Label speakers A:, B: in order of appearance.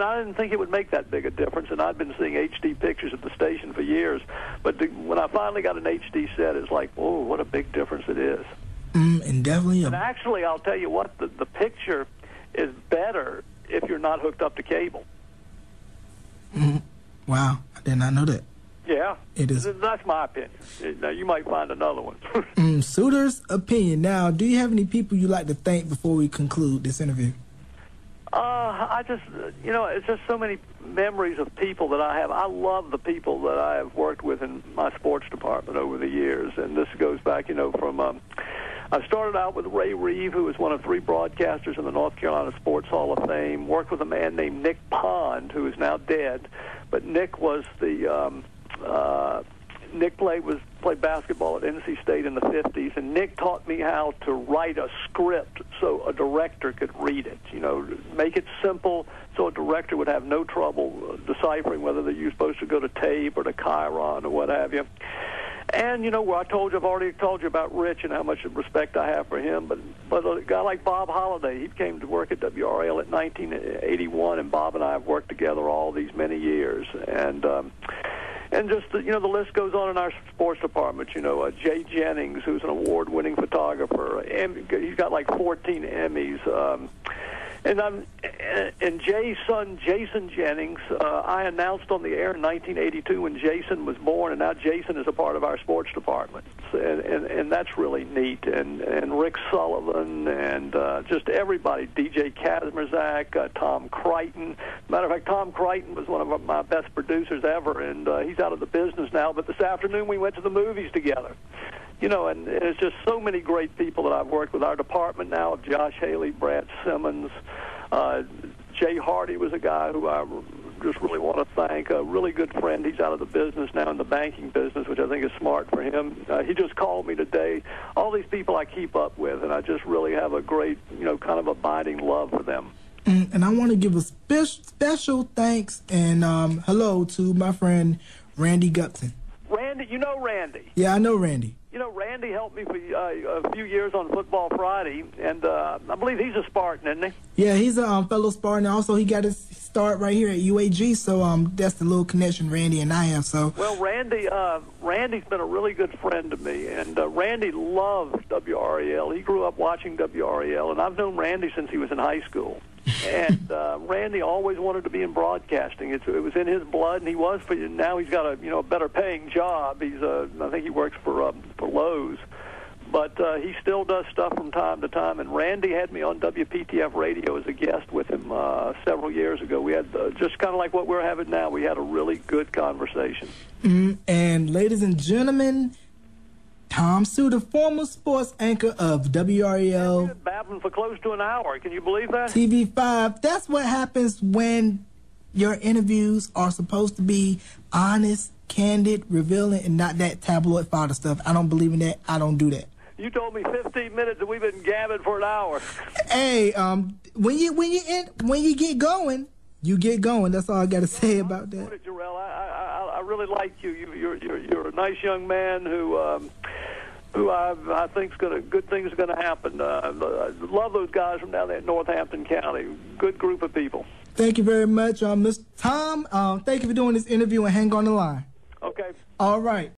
A: I didn't think it would make that big a difference, and I'd been seeing HD pictures at the station for years. But when I finally got an HD set, it's like, oh, what a big difference it is.
B: And definitely.
A: And actually, I'll tell you what, the picture is better if you're not hooked up to cable.
B: Wow, I did not know that.
A: Yeah,
B: it is.
A: That's my opinion. Now, you might find another one.
B: Suitor's opinion. Now, do you have any people you'd like to thank before we conclude this interview?
A: I just, it's just so many memories of people that I have. I love the people that I have worked with in my sports department over the years, and this goes back, from, I started out with Ray Reeve, who was one of 3 broadcasters in the North Carolina Sports Hall of Fame, worked with a man named Nick Pond, who is now dead, but Nick was Nick played basketball at NC State in the 50s, and Nick taught me how to write a script so a director could read it. Make it simple so a director would have no trouble deciphering whether you're supposed to go to tape or to Chiron or what have you. And, I've already told you about Rich and how much respect I have for him, but a guy like Bob Holliday, he came to work at WRAL in 1981, and Bob and I have worked together all these many years. And just, the list goes on in our sports department. Jay Jennings, who's an award-winning photographer. He's got like 14 Emmys. And Jay's son, Jason Jennings, I announced on the air in 1982 when Jason was born, and now Jason is a part of our sports department. And that's really neat. And Rick Sullivan and just everybody, DJ Kazmierzak, Tom Crichton. Matter of fact, Tom Crichton was one of my best producers ever, and he's out of the business now. But this afternoon we went to the movies together. And it's just so many great people that I've worked with. Our department now of Josh Haley, Brad Simmons, Jay Hardy was a guy who I just really want to thank, a really good friend. He's out of the business now, in the banking business, which I think is smart for him. He just called me today. All these people I keep up with, and I just really have a great, kind of abiding love for them.
B: And I want to give a special thanks and hello to my friend Randy Gupton.
A: Randy, you know Randy?
B: Yeah, I know Randy.
A: Randy helped me for a few years on Football Friday, and I believe he's a Spartan, isn't he?
B: Yeah, he's a fellow Spartan. Also, he got his start right here at UAG, so that's the little connection Randy and I have. So,
A: well, Randy's been a really good friend to me, and Randy loved WRAL. He grew up watching WRAL, and I've known Randy since he was in high school. And Randy always wanted to be in broadcasting. It was in his blood, and he was. Now he's got a better paying job. I think he works for Lowe's, but he still does stuff from time to time. And Randy had me on WPTF radio as a guest with him several years ago. We had just kind of like what we're having now. We had a really good conversation.
B: And ladies and gentlemen, Tom Suitor, former sports anchor of WRAL.
A: We've been babbling for close to an hour. Can you believe that?
B: TV5. That's what happens when your interviews are supposed to be honest, candid, revealing, and not that tabloid fodder stuff. I don't believe in that. I don't do that.
A: You told me 15 minutes and we've been gabbing for an hour.
B: Hey, when you get going, you get going. That's all I got to say about that.
A: Jarrell, I really like you. You're a nice young man who I think's good things are gonna happen. I love those guys from down there in Northampton County. Good group of people.
B: Thank you very much, Mr. Tom. Thank you for doing this interview, and hang on the line.
A: Okay.
B: All right.